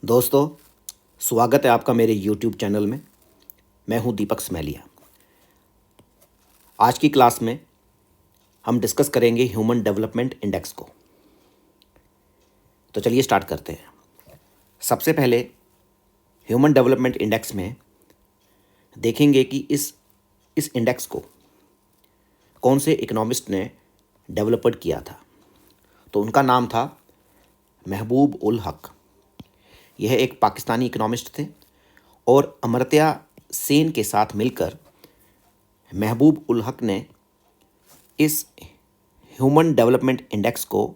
दोस्तों, स्वागत है आपका मेरे YouTube चैनल में। मैं हूं दीपक स्मैलिया। आज की क्लास में हम डिस्कस करेंगे ह्यूमन डेवलपमेंट इंडेक्स को। तो चलिए स्टार्ट करते हैं। सबसे पहले ह्यूमन डेवलपमेंट इंडेक्स में देखेंगे कि इस इंडेक्स को कौन से इकोनॉमिस्ट ने डेवलप्ड किया था। तो उनका नाम था महबूब उल हक। यह एक पाकिस्तानी इकोनॉमिस्ट थे और अमर्त्य सेन के साथ मिलकर महबूब उल हक ने इस ह्यूमन डेवलपमेंट इंडेक्स को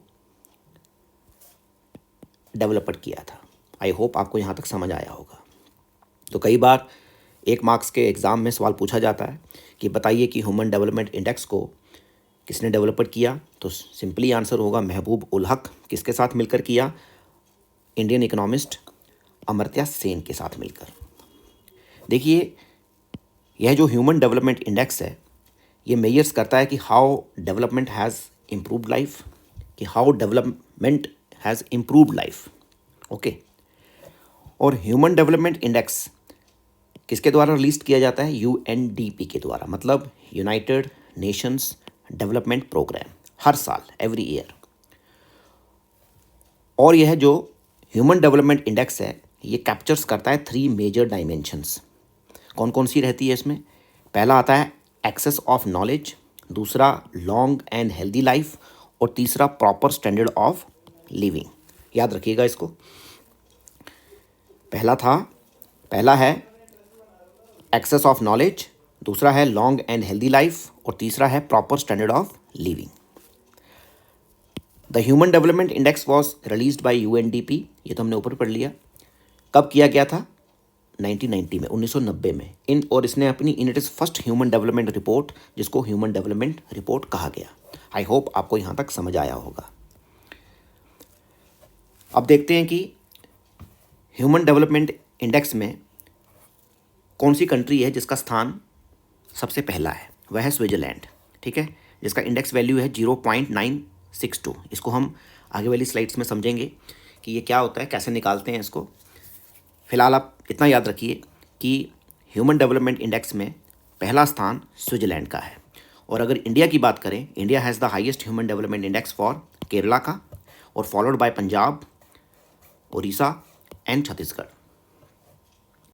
डेवलप्ड किया था। आई होप आपको यहाँ तक समझ आया होगा। तो कई बार 1 मार्क्स के एग्ज़ाम में सवाल पूछा जाता है कि बताइए कि ह्यूमन डेवलपमेंट इंडेक्स को किसने डेवलप्ड किया। तो सिंपली आंसर होगा महबूब उल हक। किसके साथ मिलकर किया? इंडियन इकोनॉमिस्ट अमर्त्य सेन के साथ मिलकर। देखिए, यह जो ह्यूमन डेवलपमेंट इंडेक्स है, ये मेजर्स करता है कि how development has improved life, कि how development has improved life. Okay. और ह्यूमन डेवलपमेंट इंडेक्स किसके द्वारा रिलीज किया जाता है? UNDP के द्वारा, मतलब यूनाइटेड नेशंस डेवलपमेंट प्रोग्राम, हर साल, एवरी ईयर। और यह जो ह्यूमन डेवलपमेंट इंडेक्स है, ये कैप्चर्स करता है 3 मेजर डायमेंशंस। कौन कौन सी रहती है इसमें? पहला आता है एक्सेस ऑफ नॉलेज, दूसरा लॉन्ग एंड हेल्दी लाइफ, और तीसरा प्रॉपर स्टैंडर्ड ऑफ लिविंग। याद रखिएगा इसको। पहला है एक्सेस ऑफ नॉलेज, दूसरा है लॉन्ग एंड हेल्दी लाइफ, और तीसरा है proper standard of living. The human development index was released by UNDP। ये तो हमने ऊपर पढ़ लिया। कब किया गया था? 1990 में, 1990 में। और इसने अपनी it is first human development report, जिसको ह्यूमन डेवलपमेंट रिपोर्ट कहा गया। आई होप आपको यहाँ तक समझ आया होगा। अब देखते हैं कि ह्यूमन डेवलपमेंट इंडेक्स में कौन सी कंट्री है जिसका स्थान सबसे पहला है। वह है स्विट्ज़रलैंड। ठीक है, जिसका इंडेक्स वैल्यू है 0.962। इसको हम आगे वाली स्लाइड्स में समझेंगे कि ये क्या होता है, कैसे निकालते हैं इसको। फिलहाल आप इतना याद रखिए कि ह्यूमन डेवलपमेंट इंडेक्स में पहला स्थान स्विट्ज़रलैंड का है। और अगर इंडिया की बात करें, India has the highest human development index for Kerala का, और followed by Punjab, Orissa and Chhattisgarh.